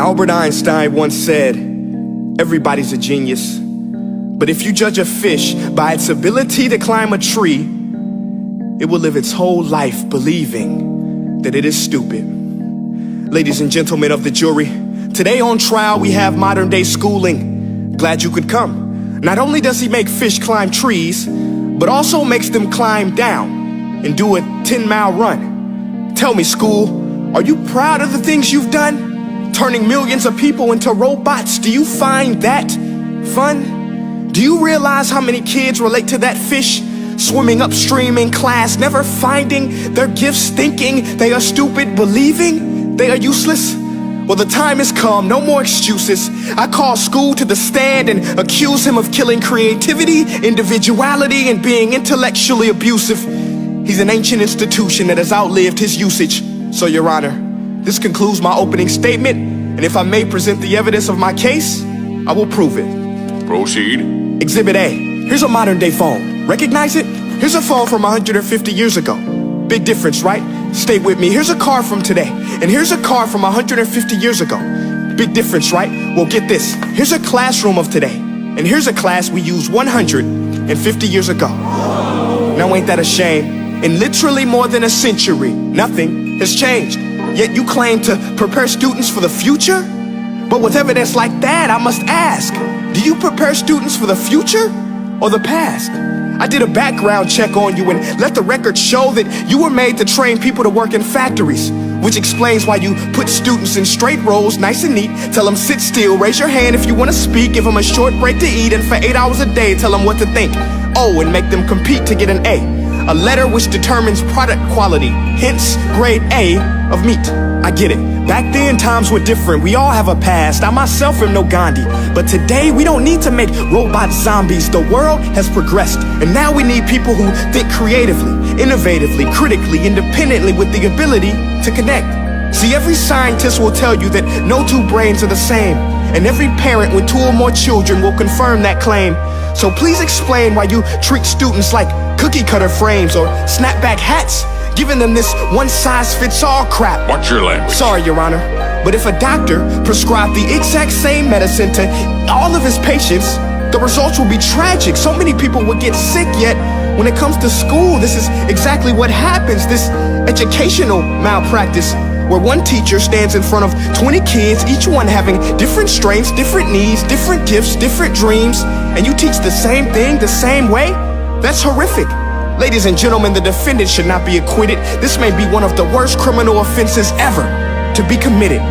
Albert Einstein once said, everybody's a genius. But if you judge a fish by its ability to climb a tree, it will live its whole life believing that it is stupid. Ladies and gentlemen of the jury, today on trial we have modern day schooling. Glad you could come. Not only does he make fish climb trees, but also makes them climb down and do a 10-mile run. Tell me, school, are you proud of the things you've done? Turning millions of people into robots, do you find that fun? Do you realize how many kids relate to that fish? Swimming upstream in class, never finding their gifts, thinking they are stupid, believing they are useless? Well, the time has come, no more excuses. I call school to the stand and accuse him of killing creativity, individuality, and being intellectually abusive. He's an ancient institution that has outlived his usage. So, Your Honor, this concludes my opening statement, and if I may present the evidence of my case, I will prove it. Proceed. Exhibit A. Here's a modern day phone. Recognize it? Here's a phone from 150 years ago. Big difference, right? Stay with me. Here's a car from today, and here's a car from 150 years ago. Big difference, right? Well, get this. Here's a classroom of today, and here's a class we used 150 years ago. Now, ain't that a shame? In literally more than a century, nothing has changed. Yet you claim to prepare students for the future? But with evidence like that, I must ask, do you prepare students for the future or the past? I did a background check on you and let the record show that you were made to train people to work in factories, which explains why you put students in straight rows, nice and neat, tell them sit still, raise your hand if you want to speak, give them a short break to eat, and for 8 hours a day, tell them what to think. Oh, and make them compete to get an A letter which determines product quality, hence grade A of meat. I get it. Back then, times were different. We all have a past. I myself am no Gandhi. But today, we don't need to make robot zombies. The world has progressed. And now we need people who think creatively, innovatively, critically, independently, with the ability to connect. See, every scientist will tell you that no two brains are the same. And every parent with 2 or more children will confirm that claim. So please explain why you treat students like cookie cutter frames or snapback hats, giving them this one-size-fits-all crap. Watch your language. Sorry, Your Honor, but if a doctor prescribed the exact same medicine to all of his patients, the results will be tragic. So many people would get sick, yet when it comes to school, this is exactly what happens, this educational malpractice, where one teacher stands in front of 20 kids, each one having different strengths, different needs, different gifts, different dreams, and you teach the same thing the same way? That's horrific. Ladies and gentlemen, the defendant should not be acquitted. This may be one of the worst criminal offenses ever to be committed.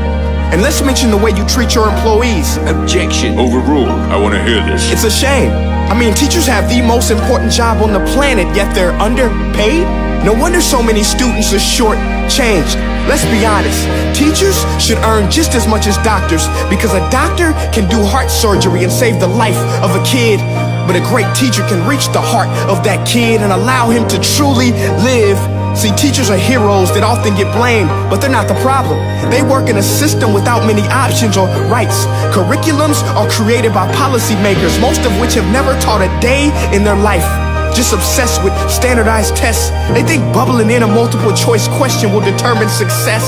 And let's mention the way you treat your employees. Objection. Overruled. I want to hear this. It's a shame. I mean, teachers have the most important job on the planet, yet they're underpaid? No wonder so many students are short-changed. Let's be honest, teachers should earn just as much as doctors, because a doctor can do heart surgery and save the life of a kid, but a great teacher can reach the heart of that kid and allow him to truly live. See, teachers are heroes that often get blamed, but they're not the problem. They work in a system without many options or rights. Curriculums are created by policymakers, most of which have never taught a day in their life. Just obsessed with standardized tests. They think bubbling in a multiple choice question will determine success.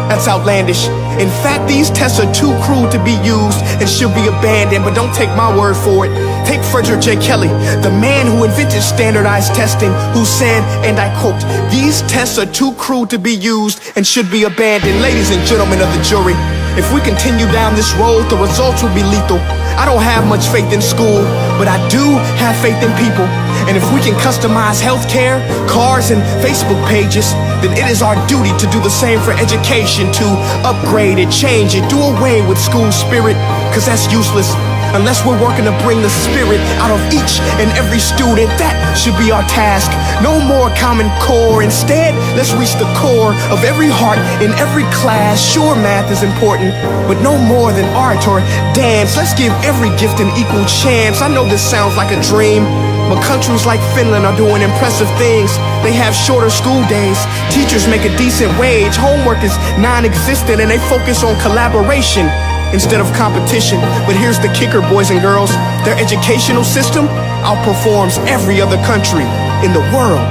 That's outlandish. In fact, these tests are too cruel to be used and should be abandoned, but don't take my word for it. Take Frederick J. Kelly, the man who invented standardized testing, who said, and I quote, "These tests are too cruel to be used and should be abandoned." Ladies and gentlemen of the jury, if we continue down this road, the results will be lethal. I don't have much faith in school, but I do have faith in people. And if we can customize healthcare, cars, and Facebook pages, then it is our duty to do the same for education, to upgrade it, change it, do away with school spirit, because that's useless. Unless we're working to bring the spirit out of each and every student, that should be our task. No more Common Core. Instead, let's reach the core of every heart in every class. Sure, math is important, but no more than art or dance. Let's give every gift an equal chance. I know this sounds like a dream, but countries like Finland are doing impressive things. They have shorter school days, teachers make a decent wage, homework is non-existent, and they focus on collaboration instead of competition. But here's the kicker, boys and girls. Their educational system outperforms every other country in the world.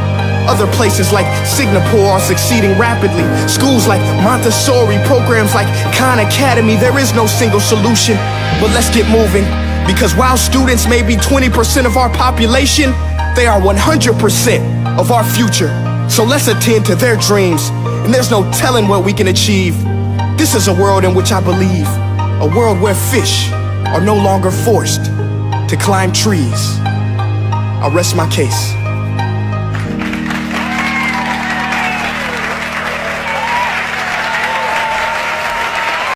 Other places like Singapore are succeeding rapidly. Schools like Montessori, programs like Khan Academy. There is no single solution, but let's get moving. Because while students may be 20% of our population, they are 100% of our future. So let's attend to their dreams, and there's no telling what we can achieve. This is a world in which I believe, a world where fish are no longer forced to climb trees. I'll rest my case.